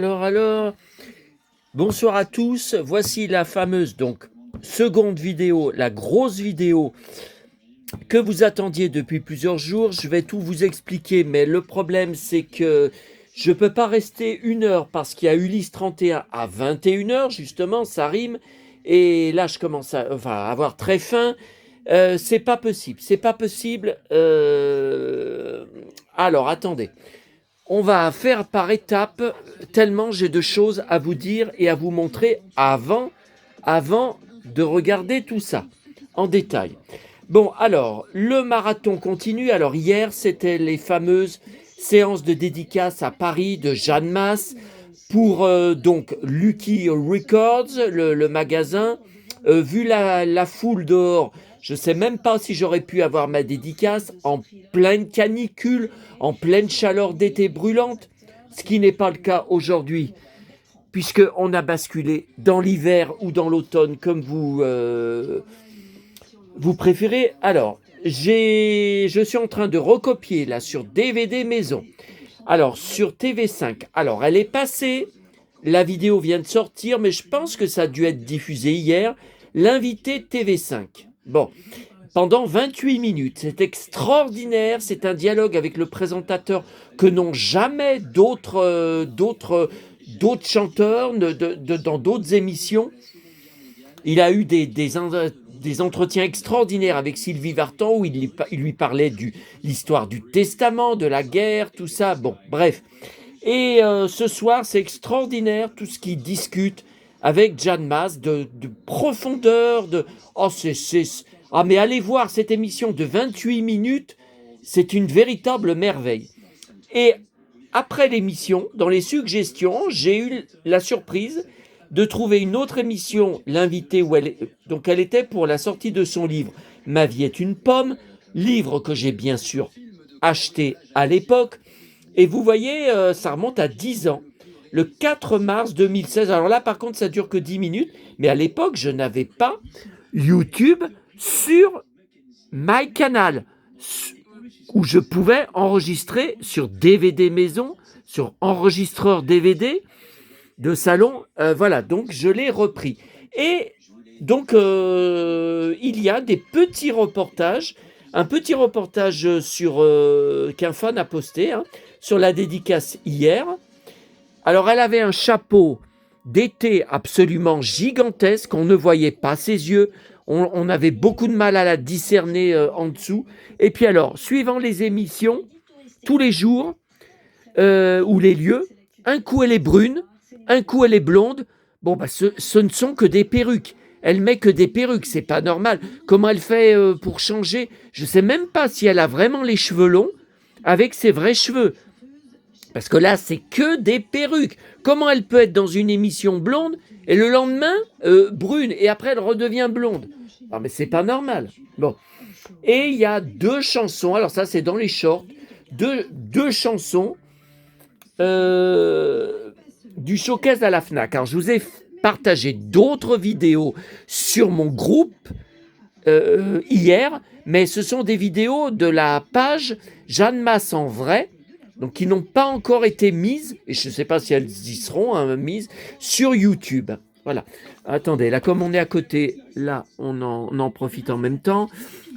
alors. Bonsoir à tous. Voici la fameuse, donc, seconde vidéo, la grosse vidéo que vous attendiez depuis plusieurs jours. Je vais tout vous expliquer, mais le problème, c'est que je ne peux pas rester 1 heure parce qu'il y a Ulysse 31 à 21 h, justement, ça rime. Et là, je commence à avoir très faim. C'est pas possible, c'est pas possible. Alors, attendez. On va faire par étapes, tellement j'ai de choses à vous dire et à vous montrer avant de regarder tout ça en détail. Bon, alors, le marathon continue. Alors, hier, c'était les fameuses séances de dédicace à Paris de Jeanne Masse pour donc Lucky Records, le magasin. Vu la foule dehors, je ne sais même pas si j'aurais pu avoir ma dédicace en pleine canicule, en pleine chaleur d'été brûlante, ce qui n'est pas le cas aujourd'hui, puisqu'on a basculé dans l'hiver ou dans l'automne, comme vous préférez. Alors, je suis en train de recopier là sur DVD maison. Alors, sur TV5, alors elle est passée, la vidéo vient de sortir, mais je pense que ça a dû être diffusé hier, l'invité TV5. Bon, pendant 28 minutes, c'est extraordinaire, c'est un dialogue avec le présentateur que n'ont jamais d'autres chanteurs dans d'autres émissions. Il a eu des entretiens extraordinaires avec Sylvie Vartan où il lui parlait de l'histoire du testament, de la guerre, tout ça. Bon, bref. Et ce soir, c'est extraordinaire tout ce qu'il discute avec Jeanne Masse de profondeur. Mais allez voir cette émission de 28 minutes, c'est une véritable merveille. Et après l'émission, dans les suggestions, j'ai eu la surprise de trouver une autre émission, l'invité, donc elle était pour la sortie de son livre « Ma vie est une pomme », livre que j'ai bien sûr acheté à l'époque. Et vous voyez, ça remonte à 10 ans, le 4 mars 2016. Alors là, par contre, ça dure que 10 minutes, mais à l'époque, je n'avais pas YouTube sur MyCanal, où je pouvais enregistrer sur DVD maison, sur enregistreur DVD de salon. Voilà, donc je l'ai repris. Et donc, il y a des petits reportages, un petit reportage qu'un fan a posté, sur la dédicace hier. Alors, elle avait un chapeau d'été absolument gigantesque, on ne voyait pas ses yeux, on avait beaucoup de mal à la discerner en dessous. Et puis alors, suivant les émissions, tous les jours, ou les lieux, un coup elle est brune, un coup elle est blonde. Bon, ce ne sont que des perruques. Elle met que des perruques, c'est pas normal. Comment elle fait pour changer? Je sais même pas si elle a vraiment les cheveux longs avec ses vrais cheveux. Parce que là, c'est que des perruques. Comment elle peut être dans une émission blonde et le lendemain, brune, et après elle redevient blonde? Non, mais c'est pas normal. Bon. Et il y a 2 chansons, alors ça c'est dans les shorts, deux chansons du showcase à la FNAC. Alors je vous ai partagé d'autres vidéos sur mon groupe hier, mais ce sont des vidéos de la page Jeanne Masse en vrai, donc qui n'ont pas encore été mises, et je ne sais pas si elles y seront mises, sur YouTube. Voilà. Attendez, là comme on est à côté, là on en profite en même temps.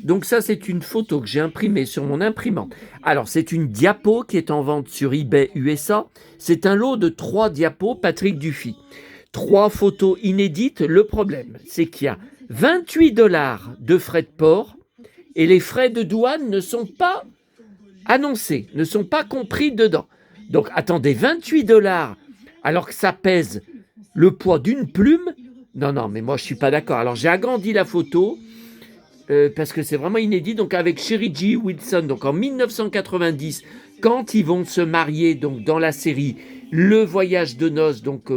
Donc ça c'est une photo que j'ai imprimée sur mon imprimante. Alors c'est une diapo qui est en vente sur eBay USA. C'est un lot de 3 diapos Patrick Dufy. 3 photos inédites. Le problème, c'est qu'il y a 28$ de frais de port et les frais de douane ne sont pas annoncés, ne sont pas compris dedans. Donc attendez, 28$ alors que ça pèse le poids d'une plume? Non, mais moi je suis pas d'accord. Alors j'ai agrandi la photo parce que c'est vraiment inédit. Donc avec Sherry G. Wilson, donc en 1990, quand ils vont se marier, donc dans la série Le Voyage de noces, donc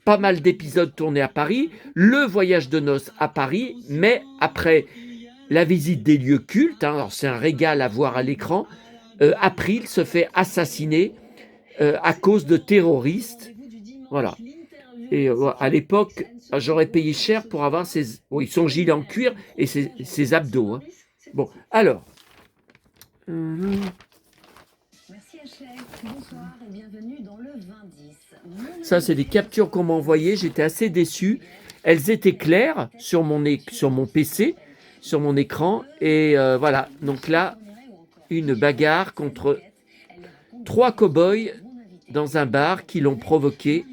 pas mal d'épisodes tournés à Paris, Le Voyage de noces à Paris, mais après la visite des lieux cultes, alors c'est un régal à voir à l'écran, April se fait assassiner à cause de terroristes. Voilà. Et à l'époque, j'aurais payé cher pour avoir son gilet en cuir et ses abdos. Bon, alors. Ça, c'est des captures qu'on m'a envoyées. J'étais assez déçu. Elles étaient claires sur mon PC, sur mon écran. Et voilà. Donc là, une bagarre contre 3 cow-boys dans un bar qui l'ont provoqué.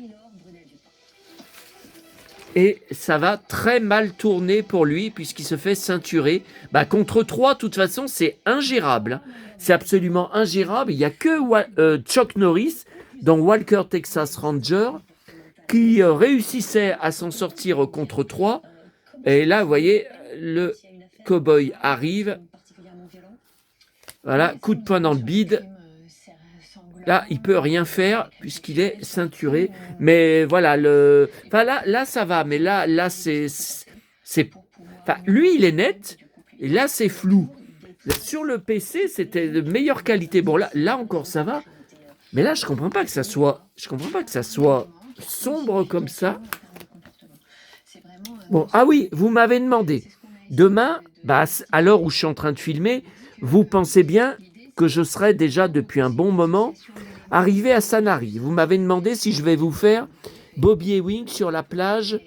Et ça va très mal tourner pour lui puisqu'il se fait ceinturer. Contre 3, de toute façon, c'est ingérable. C'est absolument ingérable. Il n'y a que Chuck Norris dans Walker Texas Ranger qui réussissait à s'en sortir contre 3. Et là, vous voyez, le cow-boy arrive. Voilà, coup de poing dans le bide. Là, il peut rien faire puisqu'il est ceinturé. Mais voilà, là, ça va. Mais là, c'est, lui, il est net. Et là, c'est flou. Sur le PC, c'était de meilleure qualité. Bon, là encore, ça va. Mais là, je comprends pas que ça soit sombre comme ça. Bon, ah oui, vous m'avez demandé. Demain, à l'heure où je suis en train de filmer, vous pensez bien que je serai déjà depuis un bon moment arrivé à Sanary. Vous m'avez demandé si je vais vous faire Bobby Ewing sur la plage,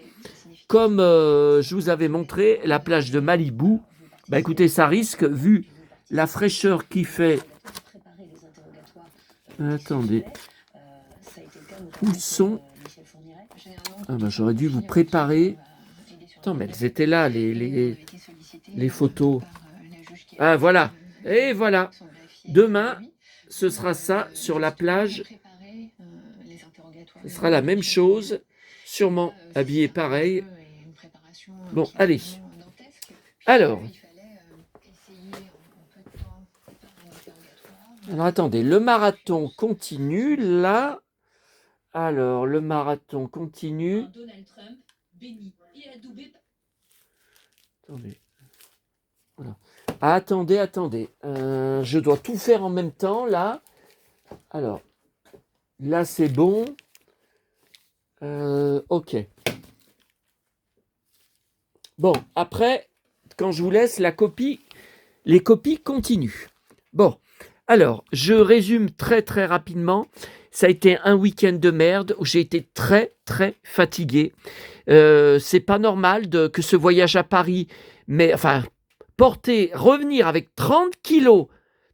comme je vous avais montré, la plage de Malibu. Écoutez, ça risque, vu la fraîcheur qui fait... Attendez. Où sont... j'aurais dû vous préparer... Attends, mais elles étaient là, les photos. Ah, voilà. Et voilà. Demain, ce sera ça sur la plage. Ce sera la même chose. Sûrement habillé pareil. Bon, allez. Alors, attendez, le marathon continue, là. Alors, le marathon continue. Attendez. Voilà. Attendez. Je dois tout faire en même temps, là. Alors, là, c'est bon. Ok. Bon, après, quand je vous laisse, les copies continuent. Bon, alors, je résume très, très rapidement. Ça a été un week-end de merde où j'ai été très, très fatigué. C'est pas normal que ce voyage à Paris, revenir avec 30 kilos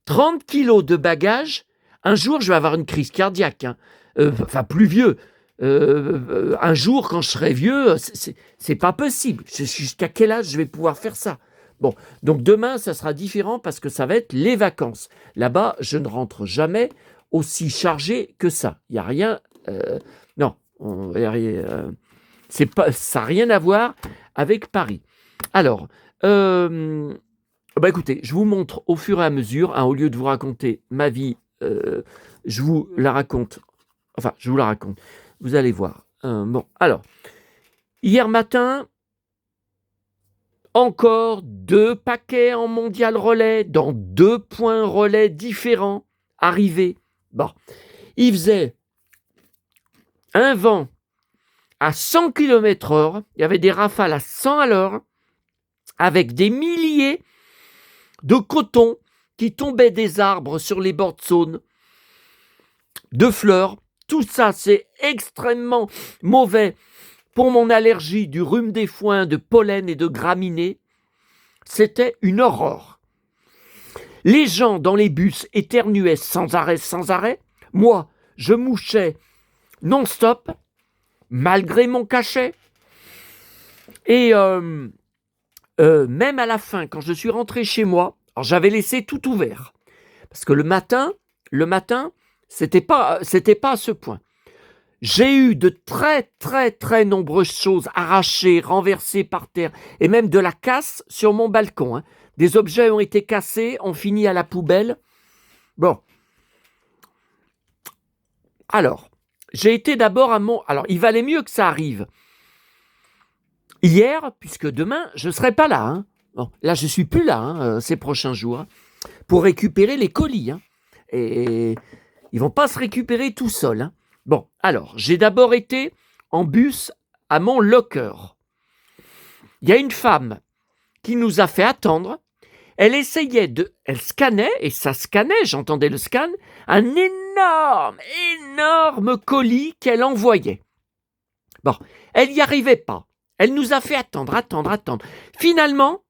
de bagages, un jour, je vais avoir une crise cardiaque. Plus vieux. Un jour, quand je serai vieux, c'est pas possible. Jusqu'à quel âge je vais pouvoir faire ça? Bon, donc demain, ça sera différent parce que ça va être les vacances. Là-bas, je ne rentre jamais aussi chargé que ça. Il n'y a rien... non, ça n'a rien à voir avec Paris. Alors, écoutez, je vous montre au fur et à mesure, au lieu de vous raconter ma vie, je vous la raconte. Vous allez voir. Bon, alors, hier matin, encore 2 paquets en mondial relais, dans 2 points relais différents, arrivés. Bon, il faisait un vent à 100 km/h, il y avait des rafales à 100 à l'heure, avec des milliers de cotons qui tombaient des arbres sur les bords de Saône, de fleurs. Tout ça, c'est extrêmement mauvais pour mon allergie du rhume des foins, de pollen et de graminées. C'était une horreur. Les gens dans les bus éternuaient sans arrêt. Moi, je mouchais non-stop, malgré mon cachet. Et même à la fin, quand je suis rentré chez moi, alors j'avais laissé tout ouvert. Parce que le matin, c'était pas à ce point. J'ai eu de très, très, très nombreuses choses arrachées, renversées par terre, et même de la casse sur mon balcon. Des objets ont été cassés, ont fini à la poubelle. Bon. Alors, j'ai été d'abord Alors, il valait mieux que ça arrive hier, puisque demain, je ne serai pas là. Bon, là, je ne suis plus là ces prochains jours, pour récupérer les colis. Et ils ne vont pas se récupérer tout seuls. Bon, alors, j'ai d'abord été en bus à mon locker. Il y a une femme qui nous a fait attendre. Elle essayait elle scannait, et ça scannait, j'entendais le scan, un énorme colis qu'elle envoyait. Bon, elle n'y arrivait pas. Elle nous a fait attendre. Finalement,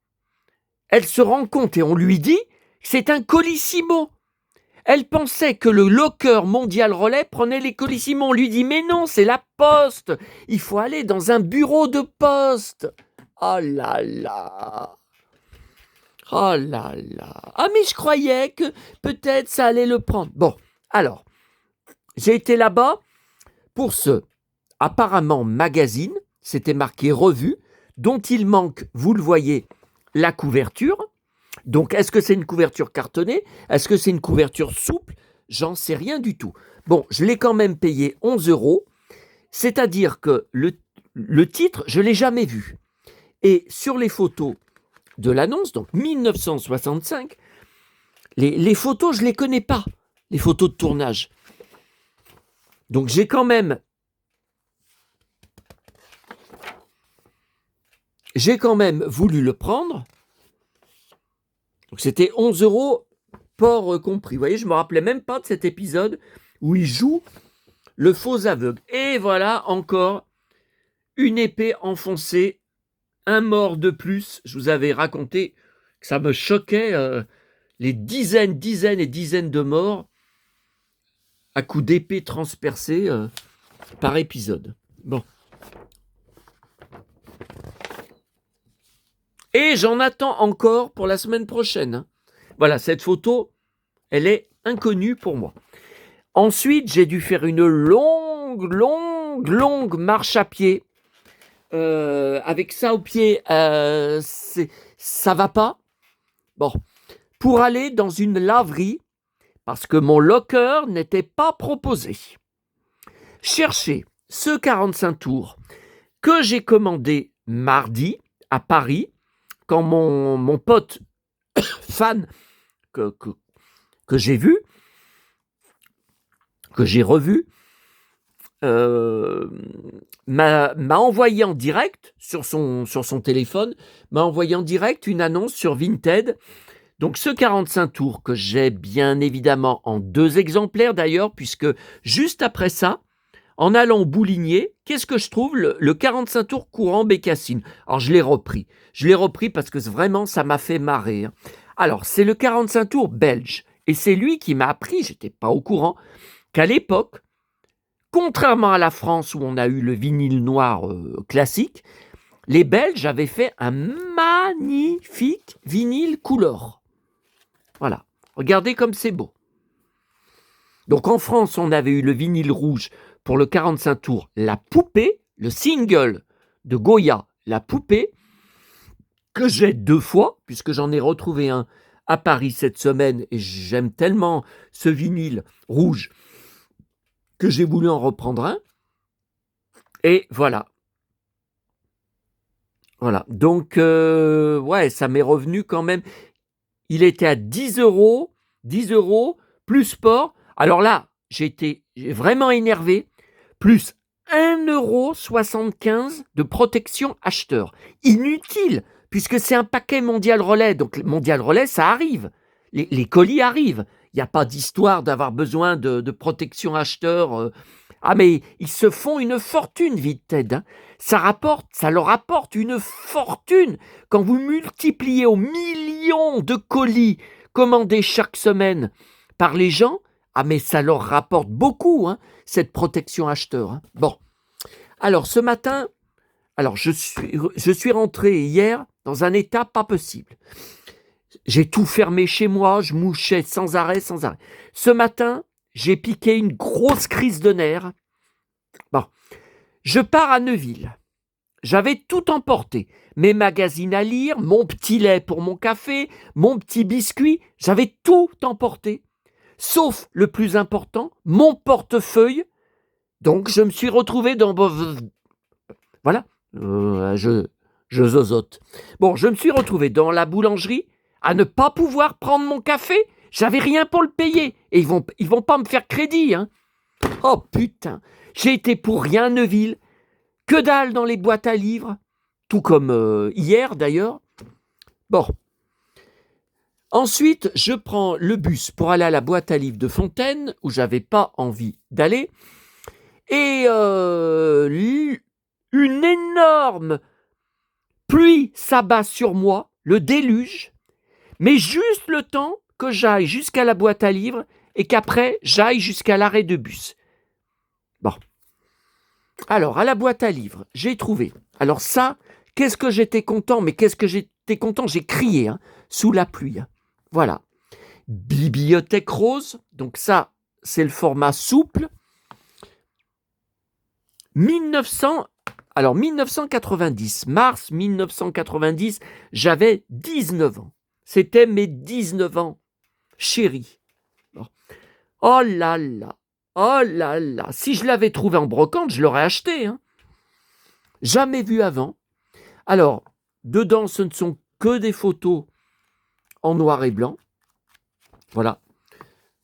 elle se rend compte et on lui dit, c'est un Colissimo. Elle pensait que le locker Mondial Relais prenait les Colissimo. On lui dit, mais non, c'est la poste. Il faut aller dans un bureau de poste. Oh là là. Oh là là. Ah, mais je croyais que peut-être ça allait le prendre. Bon, alors, j'ai été là-bas pour ce, apparemment, magazine. C'était marqué revue, dont il manque, vous le voyez, la couverture. Donc, est-ce que c'est une couverture cartonnée? Est-ce que c'est une couverture souple? J'en sais rien du tout. Bon, je l'ai quand même payé 11 €. C'est-à-dire que le titre, je ne l'ai jamais vu. Et sur les photos de l'annonce, donc 1965, les photos, je ne les connais pas, les photos de tournage. Donc, j'ai quand même voulu le prendre. Donc, c'était 11 €, port compris. Vous voyez, je ne me rappelais même pas de cet épisode où il joue le faux aveugle. Et voilà encore une épée enfoncée, un mort de plus. Je vous avais raconté que ça me choquait, les dizaines et dizaines de morts à coups d'épée transpercée par épisode. Bon. Et j'en attends encore pour la semaine prochaine. Voilà, cette photo, elle est inconnue pour moi. Ensuite, j'ai dû faire une longue marche à pied. Avec ça au pied, ça va pas. Bon, pour aller dans une laverie, parce que mon locker n'était pas proposé. Cherchez ce 45 tours que j'ai commandé mardi à Paris, quand mon pote fan que j'ai vu, que j'ai revu, m'a envoyé en direct sur son téléphone, m'a envoyé en direct une annonce sur Vinted. Donc ce 45 tours que j'ai bien évidemment en 2 exemplaires d'ailleurs, puisque juste après ça, en allant au Boulinier, qu'est-ce que je trouve? Le 45 tours courant bécassine. Alors je l'ai repris. Parce que vraiment ça m'a fait marrer. Alors c'est le 45 tours belge. Et c'est lui qui m'a appris, j'étais pas au courant, qu'à l'époque, contrairement à la France où on a eu le vinyle noir classique, les Belges avaient fait un magnifique vinyle couleur. Voilà, regardez comme c'est beau. Donc en France, on avait eu le vinyle rouge pour le 45 tours, La Poupée, le single de Goya, La Poupée, que j'ai 2 fois, puisque j'en ai retrouvé un à Paris cette semaine, et j'aime tellement ce vinyle rouge que j'ai voulu en reprendre un. Et voilà. Voilà. Donc, ouais, ça m'est revenu quand même. Il était à 10 €, plus port. Alors là, j'ai vraiment énervé. Plus 1,75 € de protection acheteur. Inutile, puisque c'est un paquet Mondial Relais. Donc, Mondial Relais, ça arrive. Les colis arrivent. Il n'y a pas d'histoire d'avoir besoin de protection acheteur. Ah, mais ils se font une fortune, Vinted. Hein. Ça leur rapporte une fortune. Quand vous multipliez aux millions de colis commandés chaque semaine par les gens, ah, mais ça leur rapporte beaucoup, hein, cette protection acheteur. Hein. Bon. Alors, ce matin, je suis rentré hier dans un état pas possible. J'ai tout fermé chez moi, je mouchais sans arrêt. Ce matin, j'ai piqué une grosse crise de nerfs. Bon, je pars à Neuville. J'avais tout emporté. Mes magazines à lire, mon petit lait pour mon café, mon petit biscuit. J'avais tout emporté. Sauf le plus important, mon portefeuille. Donc, je me suis retrouvé dans... Voilà, je zozote. Bon, je me suis retrouvé dans la boulangerie à ne pas pouvoir prendre mon café. J'avais rien pour le payer. Et ils vont pas me faire crédit. Hein. Oh putain, j'ai été pour rien à Neuville. Que dalle dans les boîtes à livres. Tout comme hier d'ailleurs. Bon. Ensuite, je prends le bus pour aller à la boîte à livres de Fontaine, où j'avais pas envie d'aller. Et une énorme pluie s'abat sur moi, le déluge, mais juste le temps que j'aille jusqu'à la boîte à livres et qu'après, j'aille jusqu'à l'arrêt de bus. Bon. Alors, à la boîte à livres, j'ai trouvé. Alors ça, qu'est-ce que j'étais content, mais qu'est-ce que j'étais content, j'ai crié, hein, sous la pluie. Voilà. Bibliothèque rose, donc ça, c'est le format souple. 1990, mars 1990, j'avais 19 ans. C'était mes 19 ans, chérie. Oh là là, oh là là. Si je l'avais trouvé en brocante, je l'aurais acheté. Hein. Jamais vu avant. Alors, dedans, ce ne sont que des photos en noir et blanc. Voilà.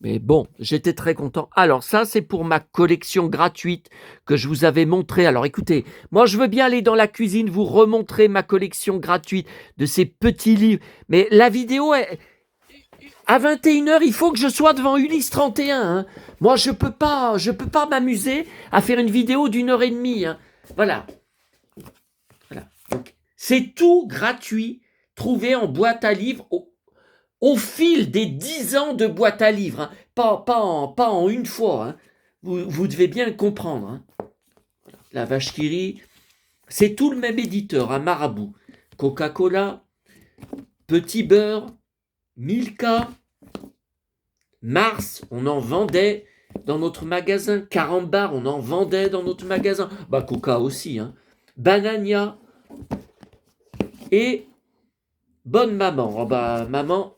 Mais bon, j'étais très content. Alors ça, c'est pour ma collection gratuite que je vous avais montrée. Alors écoutez, moi je veux bien aller dans la cuisine, vous remontrer ma collection gratuite de ces petits livres. Mais la vidéo, à 21h, il faut que je sois devant Ulysse 31. Hein. Moi, je peux pas m'amuser à faire une vidéo d'1h30. Hein. Voilà. Donc, c'est tout gratuit, trouvé en boîte à livres au fil des 10 ans de boîte à livres, hein. Pas en une fois. Hein. Vous devez bien le comprendre. Hein. Voilà. La vache qui rit, c'est tout le même éditeur, un Marabout. Coca-Cola, Petit Beurre, Milka, Mars, on en vendait dans notre magasin. Carambar, on en vendait dans notre magasin. Bah, Coca aussi. Hein. Banania et Bonne Maman. Oh, bah, maman,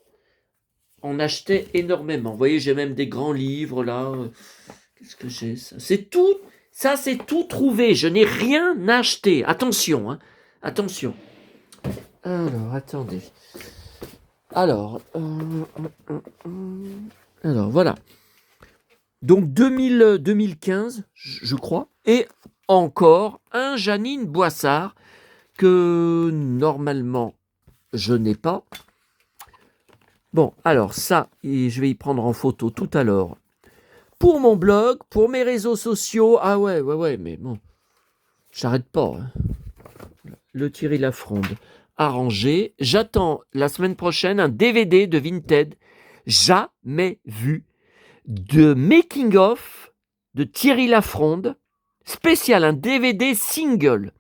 on achetait énormément. Vous voyez, j'ai même des grands livres là. Qu'est-ce que j'ai ça? C'est tout. Ça, c'est tout trouvé. Je n'ai rien acheté. Attention, hein. Attention. Alors, attendez. Alors, voilà. Donc 2015, je crois. Et encore un Janine Boissard que normalement je n'ai pas. Bon, alors ça, et je vais y prendre en photo tout à l'heure. Pour mon blog, pour mes réseaux sociaux. Ah ouais, mais bon, j'arrête pas. Hein. Le Thierry Lafronde, arrangé. J'attends la semaine prochaine un DVD de Vinted, jamais vu, de Making of de Thierry Lafronde, spécial, un DVD single.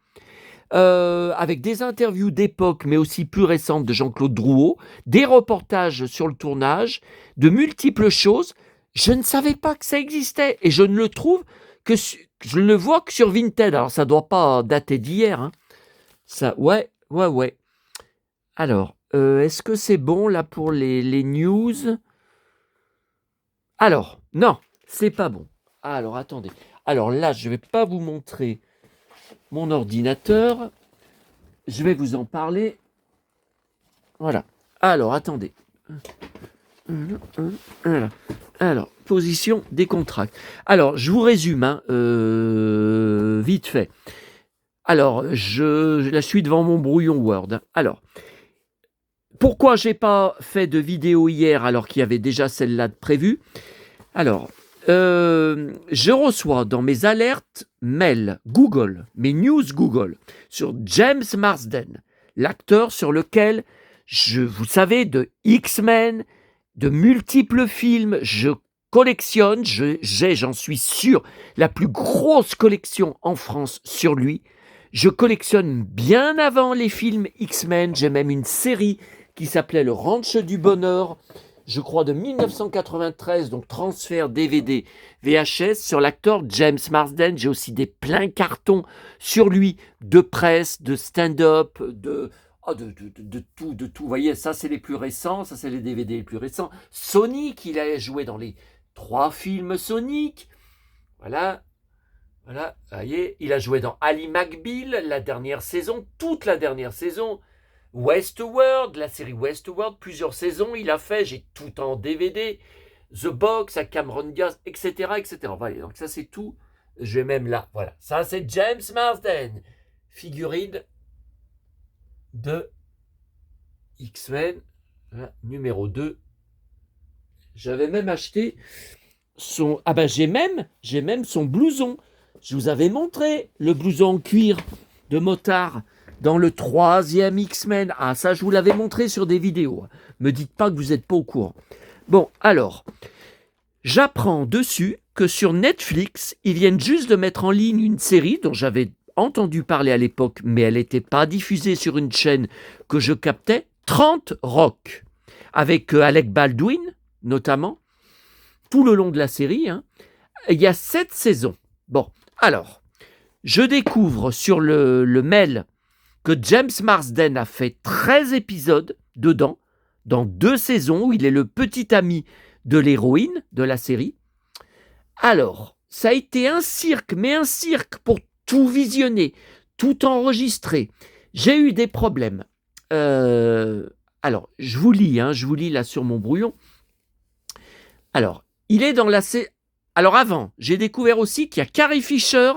Avec des interviews d'époque, mais aussi plus récentes de Jean-Claude Drouot, des reportages sur le tournage, de multiples choses. Je ne savais pas que ça existait et je ne le trouve que je ne le vois que sur Vinted. Alors ça doit pas dater d'hier. Hein. Ça, ouais. Alors, est-ce que c'est bon là pour les news? Alors, non, c'est pas bon. Alors, attendez. Alors là, je vais pas vous montrer mon ordinateur. Je vais vous en parler. Voilà. Alors, attendez. Alors, position décontracte. Alors, je vous résume, hein, vite fait. Alors, là, je suis devant mon brouillon Word. Hein. Alors, pourquoi j'ai pas fait de vidéo hier alors qu'il y avait déjà celle-là de prévue? Alors, je reçois dans mes alertes mail Google, mes news Google, sur James Marsden, l'acteur sur lequel, vous savez, de X-Men, de multiples films, je collectionne, j'en suis sûr, la plus grosse collection en France sur lui. Je collectionne bien avant les films X-Men, j'ai même une série qui s'appelait Le Ranch du Bonheur, je crois de 1993, donc transfert DVD VHS sur l'acteur James Marsden. J'ai aussi des pleins cartons sur lui, de presse, de stand-up, de tout. Vous voyez, ça c'est les plus récents, ça c'est les DVD les plus récents. Sonic, il a joué dans les 3 films Sonic. Voilà, vous voyez, il a joué dans Ali McBeal, la dernière saison, toute la dernière saison. Westworld, la série Westworld, plusieurs saisons il a fait, j'ai tout en DVD, The Box, à Cameron Diaz, etc. Voilà, donc ça c'est tout, je vais même là, voilà, ça c'est James Marsden, figurine de X-Men, Voilà, numéro 2. J'avais même acheté son... Ah ben j'ai même son blouson. Je vous avais montré le blouson en cuir de motard dans le 3e X-Men. Ah ça je vous l'avais montré sur des vidéos. Me dites pas que vous n'êtes pas au courant. Bon alors, j'apprends dessus que sur Netflix, ils viennent juste de mettre en ligne une série dont j'avais entendu parler à l'époque, mais elle n'était pas diffusée sur une chaîne que je captais, 30 Rock, avec Alec Baldwin notamment, tout le long de la série. Hein. Il y a 7 saisons. Bon, alors, je découvre sur le mail que James Marsden a fait 13 épisodes dedans, dans 2 saisons, où il est le petit ami de l'héroïne de la série. Alors, ça a été un cirque, mais un cirque pour tout visionner, tout enregistrer. J'ai eu des problèmes. Alors, je vous lis là sur mon brouillon. Alors, il est dans la... Alors avant, j'ai découvert aussi qu'il y a Carrie Fisher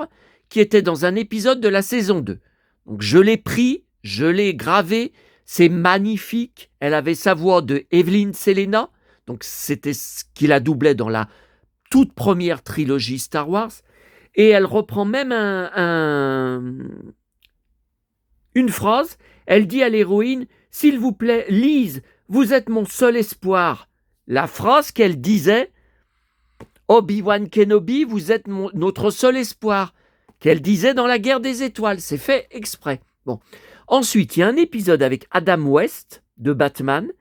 qui était dans un épisode de la saison 2. Donc je l'ai pris, je l'ai gravé, c'est magnifique. Elle avait sa voix de Evelyn Selena, donc c'était ce qui la doublait dans la toute première trilogie Star Wars. Et elle reprend même une phrase. Elle dit à l'héroïne, « S'il vous plaît, Lise, vous êtes mon seul espoir. » La phrase qu'elle disait, « Obi-Wan Kenobi, vous êtes notre seul espoir. » Qu'elle disait dans la Guerre des Étoiles. C'est fait exprès. Bon. Ensuite, il y a un épisode avec Adam West de Batman.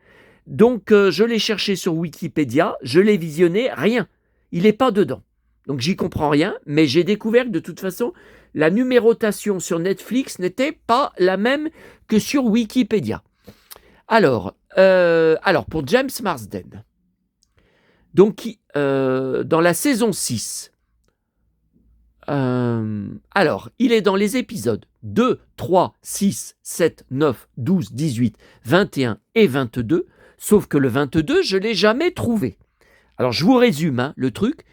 Donc, je l'ai cherché sur Wikipédia. Je l'ai visionné. Rien. Il n'est pas dedans. Donc, j'y comprends rien. Mais j'ai découvert que de toute façon, la numérotation sur Netflix n'était pas la même que sur Wikipédia. Alors pour James Marsden, donc, dans la saison 6, il est dans les épisodes 2, 3, 6, 7, 9, 12, 18, 21 et 22, sauf que le 22, je ne l'ai jamais trouvé. Alors, je vous résume le truc.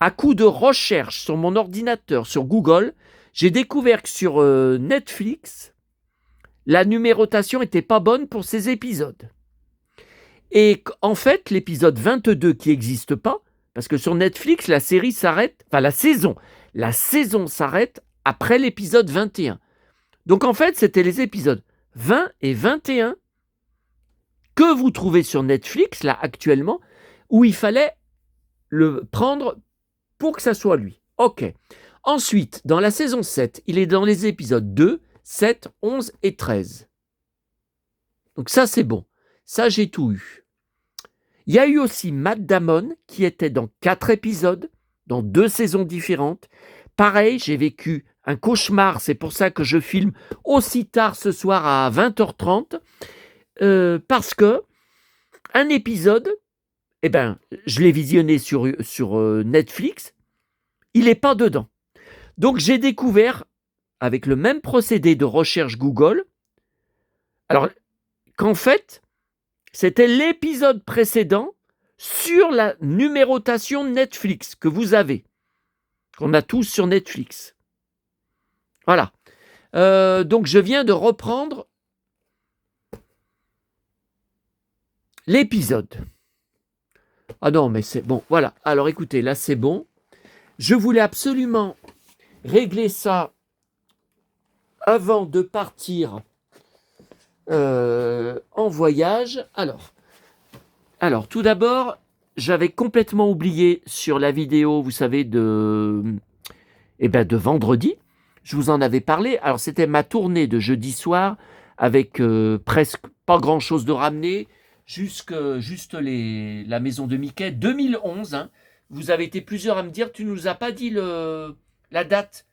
À coup de recherche sur mon ordinateur, sur Google, j'ai découvert que sur Netflix, la numérotation n'était pas bonne pour ces épisodes. Et en fait, l'épisode 22 qui n'existe pas, parce que sur Netflix, la série s'arrête, enfin la saison s'arrête après l'épisode 21. Donc en fait, c'était les épisodes 20 et 21 que vous trouvez sur Netflix, là, actuellement, où il fallait le prendre pour que ça soit lui. Ok. Ensuite, dans la saison 7, il est dans les épisodes 2, 7, 11 et 13. Donc ça, c'est bon. Ça, j'ai tout eu. Il y a eu aussi Matt Damon qui était dans 4 épisodes, dans 2 saisons différentes. Pareil, j'ai vécu un cauchemar, c'est pour ça que je filme aussi tard ce soir à 20h30, parce que un épisode, je l'ai visionné sur Netflix, il n'est pas dedans. Donc j'ai découvert, avec le même procédé de recherche Google, alors qu'en fait, c'était l'épisode précédent sur la numérotation Netflix que vous avez, qu'on a tous sur Netflix. Voilà. Donc, je viens de reprendre l'épisode. Ah non, mais c'est bon. Voilà. Alors, écoutez, là, c'est bon. Je voulais absolument régler ça avant de partir en voyage. Alors, tout d'abord, j'avais complètement oublié sur la vidéo, vous savez, de vendredi. Je vous en avais parlé. Alors, c'était ma tournée de jeudi soir avec presque pas grand-chose de ramené, juste la maison de Mickey. 2011, hein. Vous avez été plusieurs à me dire, tu nous as pas dit la date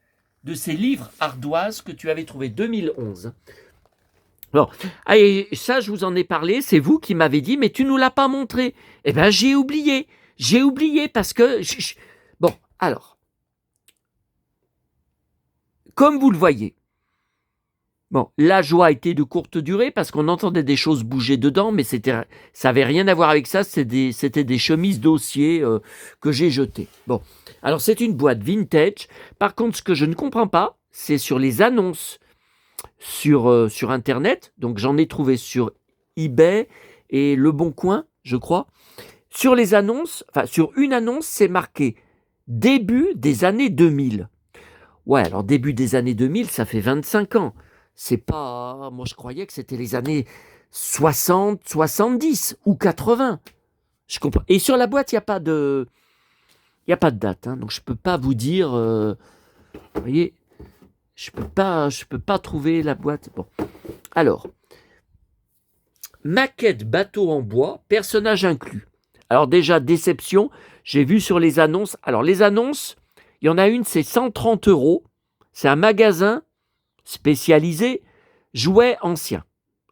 de ces livres ardoises que tu avais trouvé. 2011. Bon, et ça, je vous en ai parlé, c'est vous qui m'avez dit, mais tu ne nous l'as pas montré. Eh bien, j'ai oublié parce que... Bon, alors, comme vous le voyez, bon, la joie était de courte durée parce qu'on entendait des choses bouger dedans, mais ça n'avait rien à voir avec ça, c'était des chemises dossiers que j'ai jetées. Bon, alors c'est une boîte vintage. Par contre, ce que je ne comprends pas, c'est sur les annonces sur Internet. Donc, j'en ai trouvé sur eBay et Le Bon Coin, je crois. Sur les annonces, enfin sur une annonce, c'est marqué début des années 2000. Ouais, alors début des années 2000, ça fait 25 ans. C'est pas... Moi, je croyais que c'était les années 60, 70 ou 80. Je comprends. Et sur la boîte, il n'y a pas de... Il n'y a pas de date, hein, donc je ne peux pas vous dire... vous voyez, je peux pas trouver la boîte. Bon. Alors, maquette bateau en bois, personnage inclus. Alors déjà, déception, j'ai vu sur les annonces. Alors les annonces, il y en a une, c'est 130 €. C'est un magasin spécialisé jouets anciens.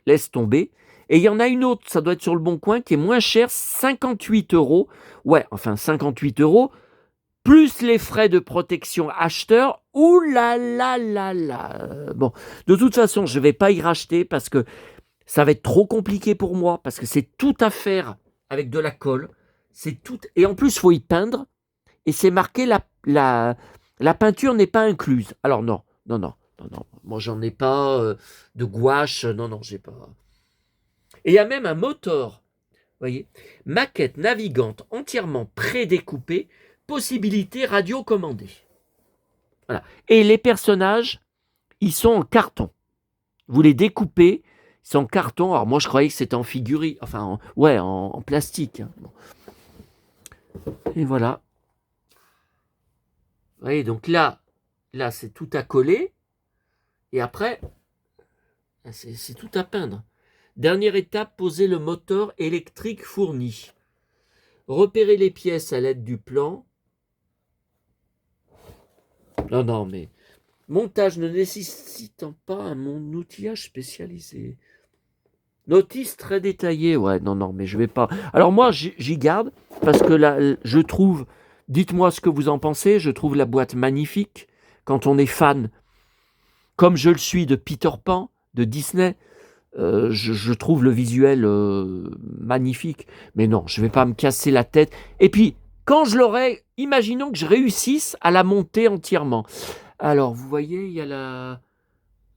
Laisse tomber. Et il y en a une autre, ça doit être sur Le Bon Coin, qui est moins cher, 58 €. Ouais, enfin 58 € plus les frais de protection acheteur. Ouh là là là là. Bon, de toute façon, je ne vais pas y racheter parce que ça va être trop compliqué pour moi, parce que c'est tout à faire avec de la colle. C'est tout, et en plus, il faut y peindre. Et c'est marqué la peinture n'est pas incluse. Alors non, non, non, non, non. Moi, j'en ai pas de gouache. Non, non, j'ai pas. Et il y a même un motor. Voyez, maquette navigante entièrement prédécoupée, possibilité radiocommandée. Voilà. Et les personnages, ils sont en carton. Vous les découpez, ils sont en carton. Alors moi, je croyais que c'était en figurine, enfin, en plastique. Bon. Et voilà. Vous voyez, donc là, c'est tout à coller. Et après, c'est tout à peindre. Dernière étape, poser le moteur électrique fourni. Repérer les pièces à l'aide du plan. Non, non, mais montage ne nécessitant pas un outillage spécialisé. Notice très détaillée. Ouais, non, non, mais je vais pas. Alors moi, j'y garde parce que là, je trouve, dites-moi ce que vous en pensez, je trouve la boîte magnifique. Quand on est fan, comme je le suis de Peter Pan, de Disney, je trouve le visuel magnifique. Mais non, je ne vais pas me casser la tête. Et puis, quand je l'aurai, imaginons que je réussisse à la monter entièrement. Alors, vous voyez, il y a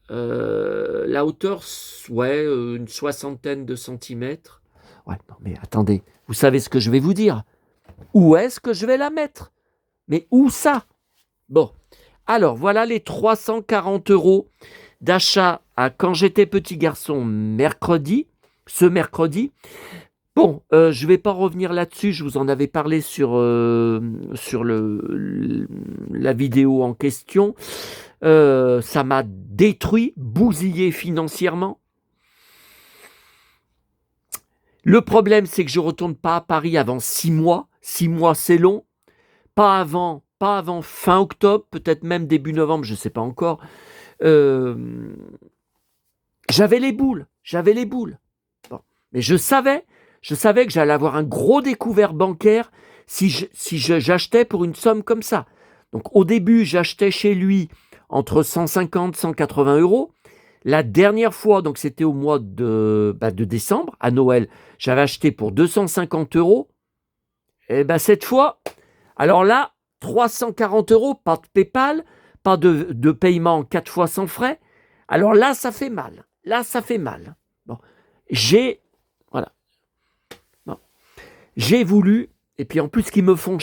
la hauteur, ouais, une soixantaine de centimètres. Ouais, non, mais attendez, vous savez ce que je vais vous dire. Où est-ce que je vais la mettre? Mais où ça? Bon, alors, voilà les 340 € d'achat à Quand j'étais petit garçon ce mercredi. Bon, je ne vais pas revenir là-dessus, je vous en avais parlé sur la vidéo en question. Ça m'a détruit, bousillé financièrement. Le problème, c'est que je ne retourne pas à Paris avant 6 mois. 6 mois, c'est long. Pas avant fin octobre, peut-être même début novembre, je ne sais pas encore. J'avais les boules. Bon. Mais je savais que j'allais avoir un gros découvert bancaire si j'achetais pour une somme comme ça. Donc au début, j'achetais chez lui entre 150 et 180 €. La dernière fois, donc c'était au mois de décembre, à Noël, j'avais acheté pour 250 €. Et cette fois, alors là, 340 €, pas de PayPal, pas de paiement 4 fois sans frais. Alors là, ça fait mal. Bon, j'ai voulu, et puis en plus, ce qui me font...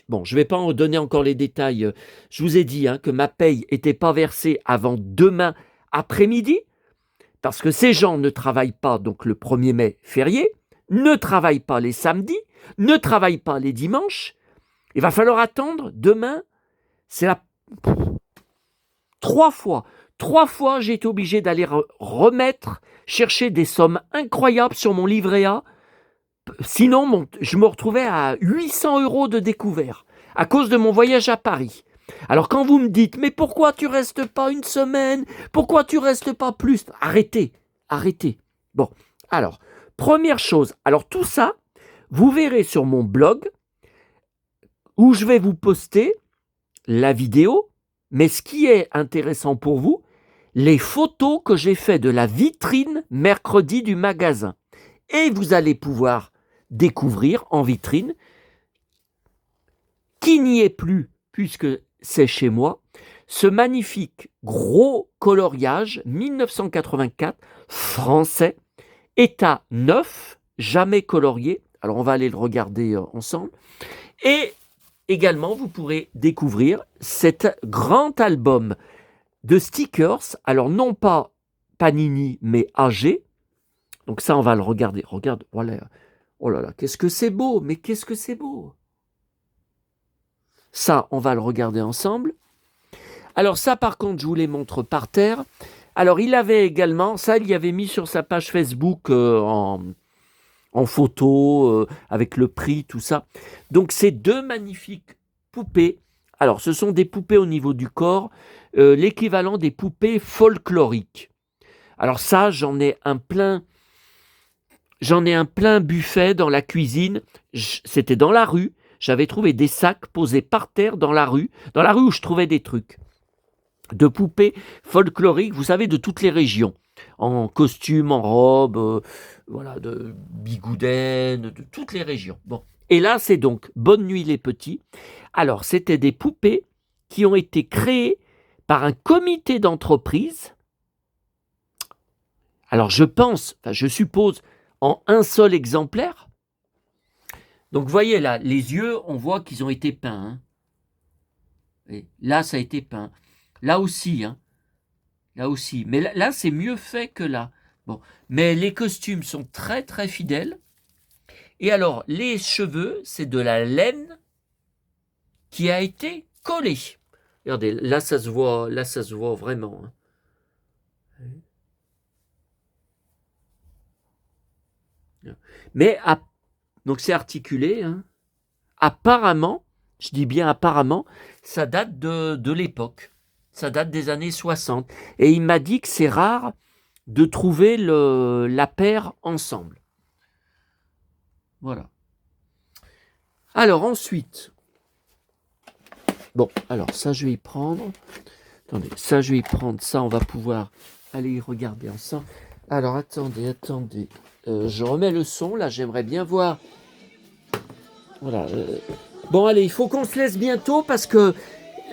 Bon, je ne vais pas en donner encore les détails. Je vous ai dit que ma paye n'était pas versée avant demain après-midi, parce que ces gens ne travaillent pas, donc le 1er mai férié, ne travaillent pas les samedis, ne travaillent pas les dimanches. Il va falloir attendre demain. C'est la... 3 fois, j'ai été obligé d'aller chercher des sommes incroyables sur mon livret A. Sinon, je me retrouvais à 800 € de découvert à cause de mon voyage à Paris. Alors quand vous me dites, mais pourquoi tu restes pas une semaine? Pourquoi tu restes pas plus? Arrêtez. Bon, alors, première chose, alors tout ça, vous verrez sur mon blog où je vais vous poster la vidéo, mais ce qui est intéressant pour vous, les photos que j'ai fait de la vitrine mercredi du magasin. Et vous allez pouvoir découvrir en vitrine qui n'y est plus, puisque c'est chez moi, ce magnifique gros coloriage 1984 français, état neuf, jamais colorié. Alors, on va aller le regarder ensemble. Et également, vous pourrez découvrir cet grand album de stickers. Alors, non pas Panini, mais AG. Donc ça, on va le regarder. Regarde, voilà. Oh là là, qu'est-ce que c'est beau, mais qu'est-ce que c'est beau. Ça, on va le regarder ensemble. Alors ça, par contre, je vous les montre par terre. Alors, il avait également, ça, il y avait mis sur sa page Facebook en photo, avec le prix, tout ça. Donc, ces deux magnifiques poupées. Alors, ce sont des poupées au niveau du corps, l'équivalent des poupées folkloriques. Alors ça, j'en ai un plein buffet dans la cuisine. C'était dans la rue. J'avais trouvé des sacs posés par terre dans la rue où je trouvais des trucs de poupées folkloriques, vous savez, de toutes les régions, en costume, en robe, voilà, de bigoudaine, de toutes les régions. Bon, et là, c'est donc Bonne nuit les petits. Alors, c'était des poupées qui ont été créées par un comité d'entreprise. Alors, je suppose, en un seul exemplaire. Donc, vous voyez là, les yeux, on voit qu'ils ont été peints. Hein. Et là, ça a été peint. Là aussi, hein. Là aussi. Mais là, c'est mieux fait que là. Bon. Mais les costumes sont très, très fidèles. Et alors, les cheveux, c'est de la laine qui a été collée. Regardez, là, ça se voit vraiment. Hein. Mais, donc c'est articulé. Hein. Apparemment, je dis bien apparemment, ça date de l'époque. Ça date des années 60. Et il m'a dit que c'est rare de trouver la paire ensemble. Voilà. Alors ensuite, bon, alors ça je vais y prendre. Attendez, ça je vais y prendre. Ça on va pouvoir aller y regarder ensemble. Alors attendez. Je remets le son. Là j'aimerais bien voir. Voilà. Bon allez, il faut qu'on se laisse bientôt parce que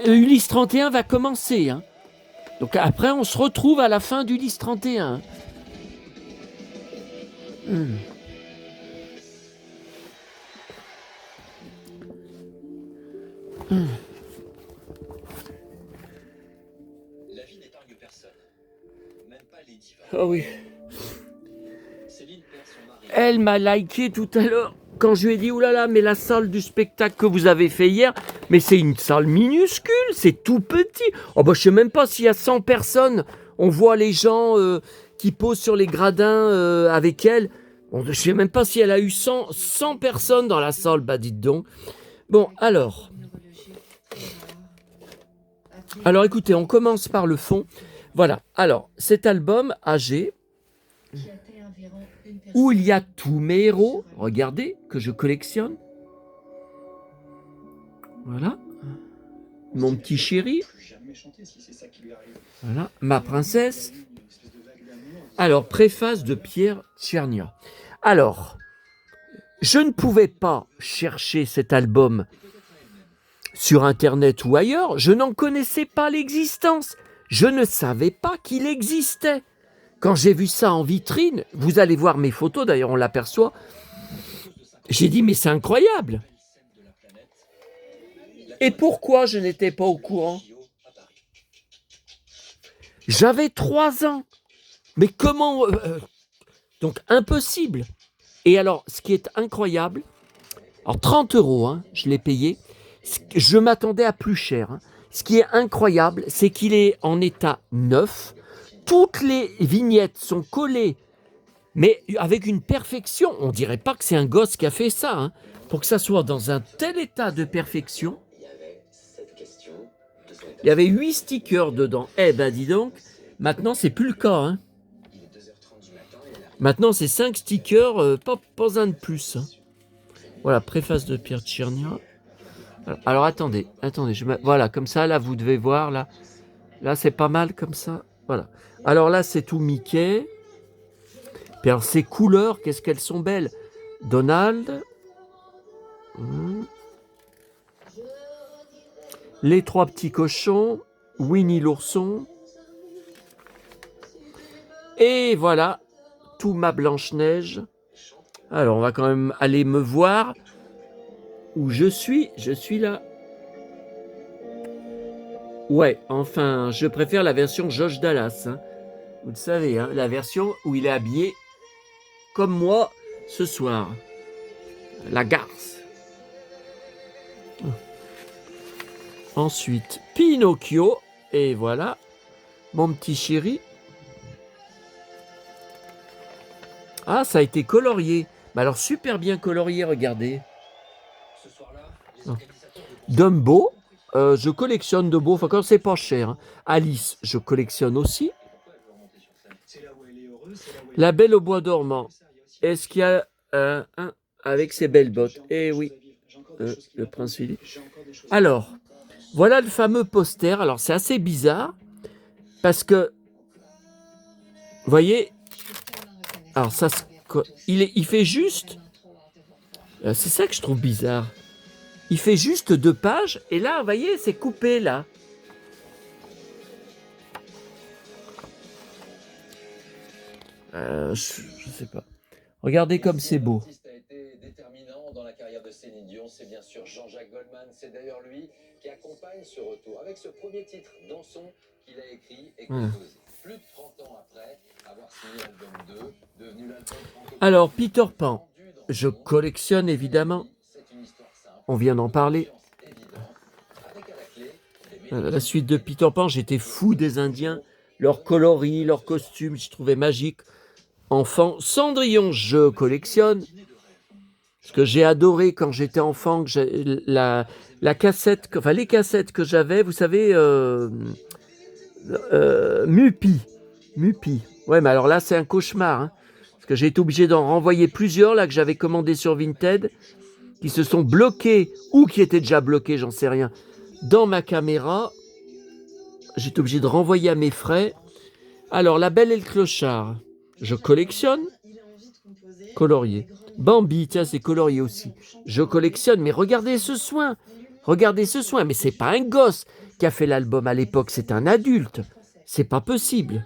Ulysse 31 va commencer. Hein. Donc après on se retrouve à la fin d'Ulysse 31. La vie n'épargne personne, même pas les divas. Ah oui. Céline perd son mari. Elle m'a liké tout à l'heure quand je lui ai dit oulala, mais la salle du spectacle que vous avez fait hier, mais c'est une salle minuscule, c'est tout petit. Oh bah je sais même pas s'il y a 100 personnes. On voit les gens qui posent sur les gradins avec elle. Bon, je sais même pas si elle a eu 100 personnes dans la salle, bah dites donc. Bon, alors écoutez, on commence par le fond. Voilà, alors cet album AG, où il y a tous mes héros, regardez, que je collectionne. Voilà. Mon petit chéri. Voilà, ma princesse. Alors, préface de Pierre Tchernia. Alors, je ne pouvais pas chercher cet album sur Internet ou ailleurs. Je n'en connaissais pas l'existence. Je ne savais pas qu'il existait. Quand j'ai vu ça en vitrine, vous allez voir mes photos, d'ailleurs on l'aperçoit, j'ai dit mais c'est incroyable. Et pourquoi je n'étais pas au courant? J'avais 3 ans. Mais comment donc impossible. Et alors, ce qui est incroyable, alors 30 €, hein, je l'ai payé, je m'attendais à plus cher. Hein. Ce qui est incroyable, c'est qu'il est en état neuf. Toutes les vignettes sont collées, mais avec une perfection. On dirait pas que c'est un gosse qui a fait ça. Hein. Pour que ça soit dans un tel état de perfection. Il y avait 8 stickers dedans. Eh ben dis donc, maintenant c'est plus le cas. Hein. Maintenant c'est 5 stickers, pas un de plus. Hein. Voilà, préface de Pierre Tchernia. Alors attendez, voilà, comme ça, là vous devez voir, là c'est pas mal comme ça. Voilà. Alors là, c'est tout Mickey. Puis alors, ces couleurs, qu'est-ce qu'elles sont belles. Donald. Les 3 petits cochons. Winnie l'ourson. Et voilà, tout ma Blanche-Neige. Alors, on va quand même aller me voir où je suis. Je suis là. Ouais, enfin, je préfère la version Josh Dallas. Hein. Vous le savez, hein, la version où il est habillé comme moi ce soir. La garce. Ensuite, Pinocchio. Et voilà, mon petit chéri. Ah, ça a été colorié. Bah alors, super bien colorié, regardez. Ce soir-là, les Ah. organisateurs de Dumbo, je collectionne Dumbo, enfin quand c'est pas cher. Hein. Alice, je collectionne aussi. pourquoi elle veut remonter sur scène? C'est là où elle est heureuse, c'est là où elle La Belle au bois dormant. Est-ce qu'il y a un avec ses belles bottes? Eh oui, le prince Philippe. Alors, voilà le fameux poster. Alors, c'est assez bizarre parce que, vous voyez, alors ça, il fait juste. C'est ça que je trouve bizarre. Il fait juste 2 pages et là, vous voyez, c'est coupé là. Je sais pas. Regardez comme c'est beau. L'artiste a été déterminant dans la carrière de Céline Dion, c'est bien sûr Jean-Jacques Goldman. C'est d'ailleurs lui qui accompagne ce retour avec ce premier titre, Dansons, qu'il a écrit et composé. Plus de 30 ans après avoir signé l'album 2, devenu l'album francophone. Alors, Peter Pan, je collectionne évidemment. C'est une histoire simple, On vient d'en parler. évidente, avec à la clé des La suite de Peter Pan, j'étais fou des Indiens. Leur coloris, leurs costumes, je trouvais magique. Enfant, Cendrillon, je collectionne. Ce que j'ai adoré quand j'étais enfant, que la cassette, enfin les cassettes que j'avais, vous savez, Mupi. Mupi. Ouais, mais alors là, c'est un cauchemar. Hein, parce que j'ai été obligé d'en renvoyer plusieurs, là, que j'avais commandé sur Vinted, qui se sont bloqués, ou qui étaient déjà bloqués, j'en sais rien, dans ma caméra. J'étais obligé de renvoyer à mes frais. Alors, La Belle et le Clochard, je collectionne. Colorié. Bambi, tiens, c'est colorié aussi. Je collectionne, mais regardez ce soin. Regardez ce soin. Mais c'est pas un gosse qui a fait l'album à l'époque, c'est un adulte. C'est pas possible.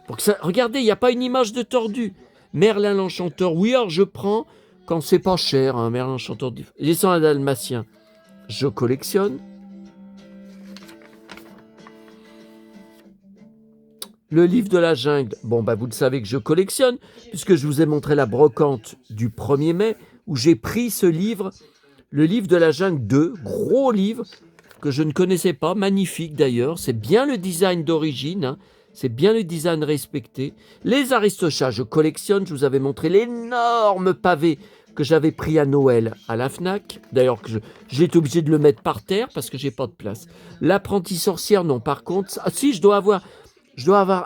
Pour que ça... Regardez, il n'y a pas une image de tordu. Merlin l'Enchanteur, oui, alors je prends quand c'est pas cher, hein, Merlin l'Enchanteur. Les 101 Dalmatiens, je collectionne. Le livre de la jungle, bon bah vous le savez que je collectionne, puisque je vous ai montré la brocante du 1er mai, où j'ai pris ce livre, le livre de la jungle 2, gros livre, que je ne connaissais pas, magnifique d'ailleurs, c'est bien le design d'origine, hein, c'est bien le design respecté. Les Aristochats, je collectionne, je vous avais montré l'énorme pavé que j'avais pris à Noël à la FNAC, d'ailleurs que j'ai été obligé de le mettre par terre parce que j'ai pas de place. L'apprentie sorcière, non, par contre, ah, si, je dois avoir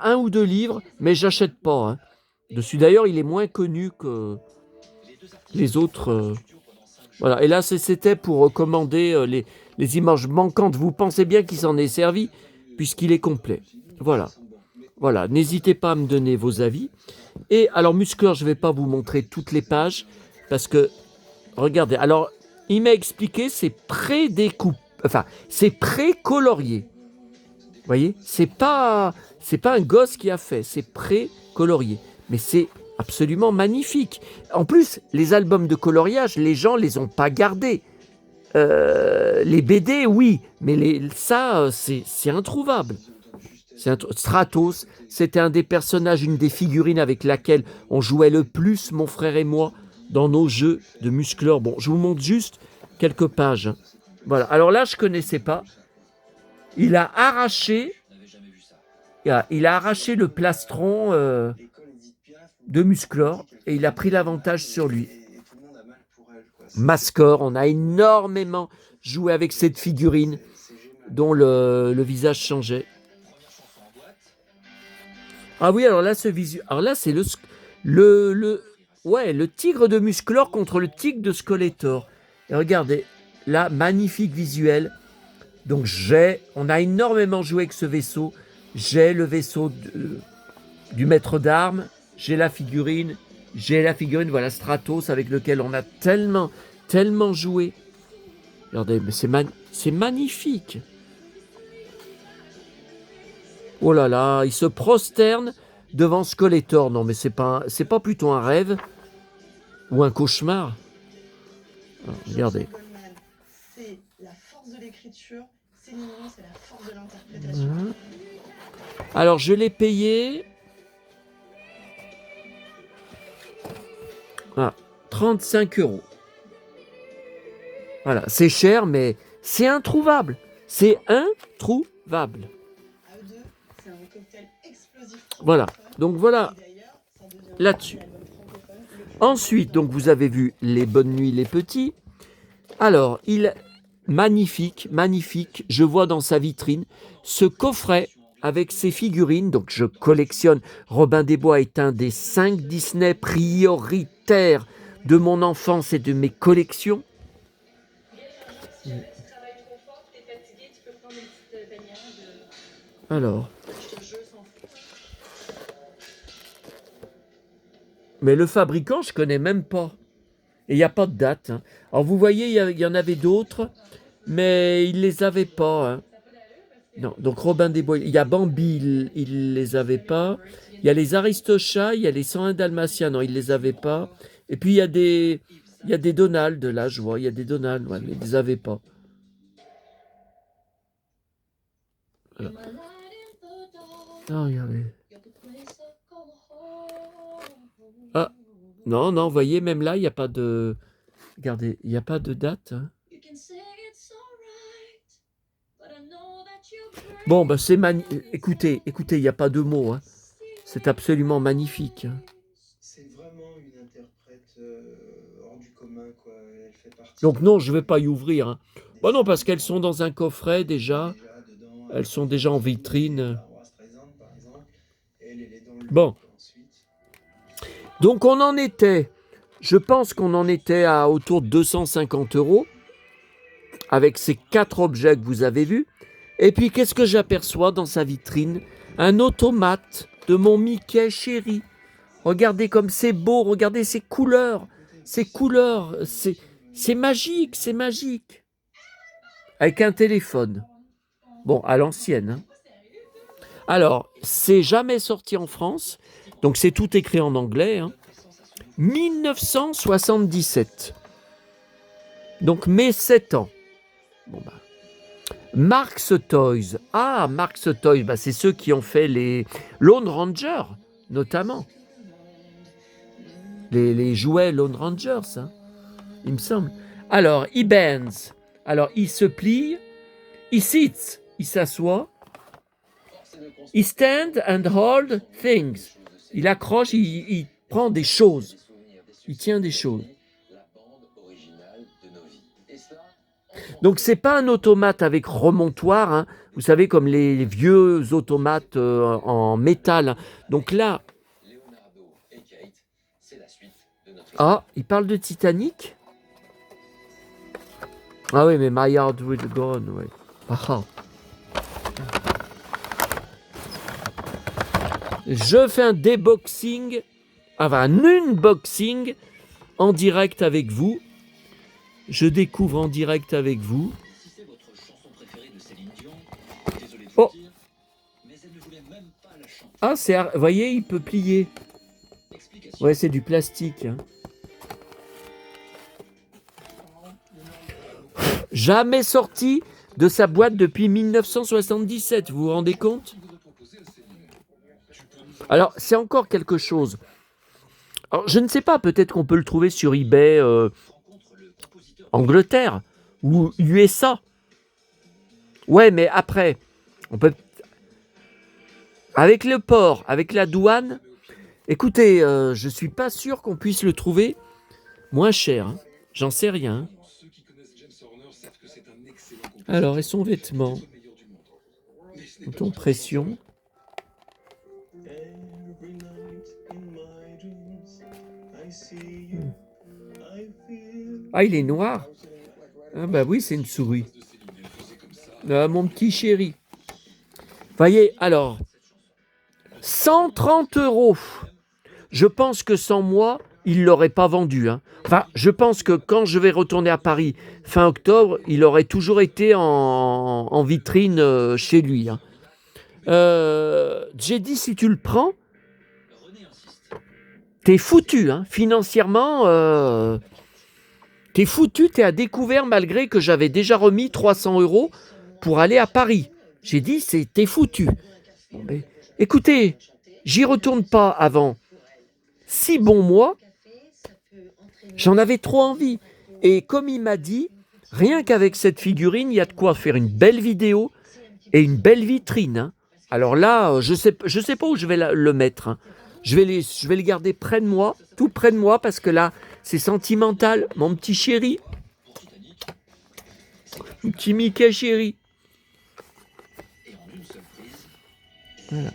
1 ou 2 livres, mais j'achète pas. Hein. Dessus, d'ailleurs, il est moins connu que les autres. Voilà. Et là, c'était pour recommander les images manquantes. Vous pensez bien qu'il s'en est servi, puisqu'il est complet. Voilà. Voilà. N'hésitez pas à me donner vos avis. Et alors, Musclor, je ne vais pas vous montrer toutes les pages, parce que, regardez, alors, il m'a expliqué, c'est pré-découpe, enfin, c'est pré-colorié. Vous voyez, c'est pas un gosse qui a fait, c'est pré-colorié. Mais c'est absolument magnifique. En plus, les albums de coloriage, les gens les ont pas gardés. Les BD, oui, mais ça, c'est introuvable. Stratos, c'était un des personnages, une des figurines avec laquelle on jouait le plus, mon frère et moi, dans nos jeux de Musclor. Bon, je vous montre juste quelques pages. Voilà. Alors là, je connaissais pas. Il a arraché le plastron de Musclor et il a pris l'avantage sur lui. Mascor, on a énormément joué avec cette figurine dont le visage changeait. Ah oui, alors là, alors là, c'est le tigre de Musclor contre le tigre de Skeletor. Et regardez, là, magnifique visuel. Donc on a énormément joué avec ce vaisseau. J'ai le vaisseau du maître d'armes, j'ai la figurine, voilà Stratos avec lequel on a tellement joué. Regardez, mais c'est magnifique. Oh là là, il se prosterne devant Skeletor. Non mais c'est pas plutôt un rêve. ou un cauchemar. Alors, regardez. Goldman, c'est la force de l'écriture. Céline Dion, c'est la force de l'interprétation. Voilà. Alors, je l'ai payé. Ah, 35 €. Voilà, c'est cher, mais c'est introuvable. C'est introuvable. À eux deux, c'est un cocktail explosif. Voilà, donc voilà Et d'ailleurs, ça devient là-dessus. l'album francophone le plus Ensuite, donc vous avez vu Les Bonnes Nuits, les Petits. Alors, magnifique, magnifique. Je vois dans sa vitrine ce coffret avec ses figurines. Donc, je collectionne. Robin des Bois est un des 5 Disney prioritaires de mon enfance et de mes collections. Si jamais tu travailles trop fort, tu es fatigué, tu peux prendre une petite baignade. Alors, Je te jure, s'en fout. mais le fabricant, je connais même pas. Et il n'y a pas de date. Hein. Alors, vous voyez, il y en avait d'autres, mais il les avait pas. Hein. Non, donc Robin des Bois, il y a Bambi, il les avait pas. Il y a les Aristochats, il y a les 101 Dalmatiens, non, il les avait pas. Et puis il y a des Donald, là, je vois, il y a des Donald, ouais, mais ils les avaient pas. Voilà. Ah, regardez. Ah, non, non, vous voyez, même là, il n'y a pas de... Regardez, il n'y a pas de date. Hein. Bon, bah c'est écoutez, il n'y a pas de mots. Hein. C'est absolument magnifique. Hein. C'est vraiment une interprète hors du commun, quoi. Elle fait partie. Donc non, je ne vais pas y ouvrir. Hein. Bon non, parce qu'elles sont dans un coffret déjà. Dedans, Elles sont déjà en vitrine. Barbra Streisand, par exemple. Elle est dans le Bon. look, ensuite. Donc on en était, je pense qu'on en était à autour de 250 € avec ces 4 objets que vous avez vus. Et puis qu'est-ce que j'aperçois dans sa vitrine? Un automate de mon Mickey chéri. Regardez comme c'est beau, regardez ces couleurs, c'est magique, c'est magique. Avec un téléphone. Bon, à l'ancienne. Hein. Alors, c'est jamais sorti en France, donc c'est tout écrit en anglais. Hein. 1977. Donc mes 7 ans. Bon bah. Marx Toys. Ah, Marx Toys, bah, c'est ceux qui ont fait les Lone Rangers, notamment. Les jouets Lone Rangers, hein, il me semble. Alors, il bends. Alors, il se plie. Il sits. Il s'assoit. Il stand and hold things. Il accroche, il prend des choses. Il tient des choses. Donc c'est pas un automate avec remontoir, hein. Vous savez comme les vieux automates en métal. Hein. Donc là, ah, il parle de Titanic. Ah oui, mais My Heart Will Go On, ouais. Ah. Je fais un déboxing, enfin un unboxing en direct avec vous. Je découvre en direct avec vous. Oh. Ah, vous voyez, il peut plier. Ouais, c'est du plastique. Hein. Jamais sorti de sa boîte depuis 1977, vous vous rendez compte? Alors, c'est encore quelque chose. Alors, je ne sais pas, peut-être qu'on peut le trouver sur eBay Angleterre ou USA. Ouais, mais après, on peut... Avec le port, avec la douane, écoutez, je suis pas sûr qu'on puisse le trouver moins cher. Hein. J'en sais rien. Alors, et son vêtement? Bouton pression. Ah, il est noir. Ah bah oui, c'est une souris. Ah, mon petit chéri. Voyez, alors, 130 €. Je pense que sans moi, il ne l'aurait pas vendu. Hein. Enfin, je pense que quand je vais retourner à Paris fin octobre, il aurait toujours été en vitrine chez lui. Hein. J'ai dit, si tu le prends, t'es foutu, hein, financièrement, t'es foutu, t'es à découvert malgré que j'avais déjà remis 300 € pour aller à Paris. J'ai dit, t'es foutu. Bon, mais, écoutez, j'y retourne pas avant 6 bons mois, j'en avais trop envie. Et comme il m'a dit, rien qu'avec cette figurine, il y a de quoi faire une belle vidéo et une belle vitrine. Hein. Alors là, je sais pas où je vais le mettre. Hein. Je vais les garder près de moi, tout près de moi, parce que là, c'est sentimental. Mon petit chéri. Mon petit Mickey chéri. Voilà.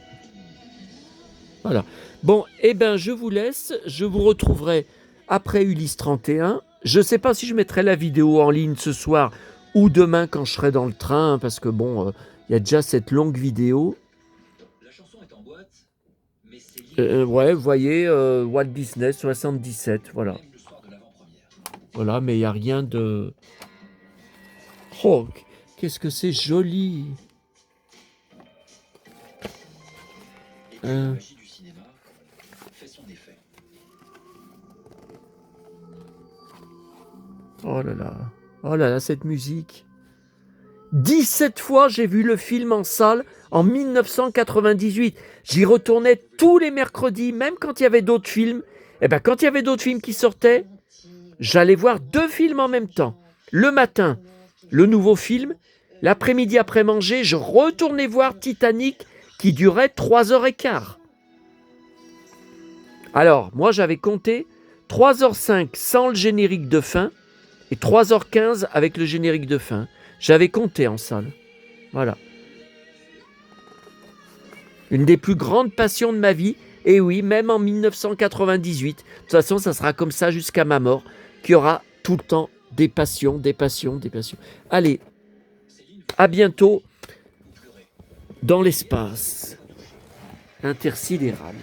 Voilà. Bon, eh bien, je vous laisse. Je vous retrouverai après Ulysse 31. Je ne sais pas si je mettrai la vidéo en ligne ce soir ou demain quand je serai dans le train, parce que bon, il y a déjà cette longue vidéo. La chanson est en boîte, mais c'est Ouais, vous voyez, Walt Disney 77, voilà. le soir de l'avant-première. Voilà, mais il n'y a rien de... Oh, qu'est-ce que c'est joli. Et puis, la magie du cinéma fait son effet. Oh là là, cette musique. 17 fois, j'ai vu le film en salle en 1998. J'y retournais tous les mercredis, même quand il y avait d'autres films. Et bien, quand il y avait d'autres films qui sortaient, j'allais voir 2 films en même temps. Le matin, le nouveau film. L'après-midi, après manger, je retournais voir Titanic qui durait 3h15. Alors, moi, j'avais compté 3h05 sans le générique de fin et 3h15 avec le générique de fin. J'avais compté en salle. Voilà. Une des plus grandes passions de ma vie. Et oui, même en 1998. De toute façon, ça sera comme ça jusqu'à ma mort. Qu'il y aura tout le temps des passions, des passions, des passions. Allez, à bientôt dans l'espace intersidéral.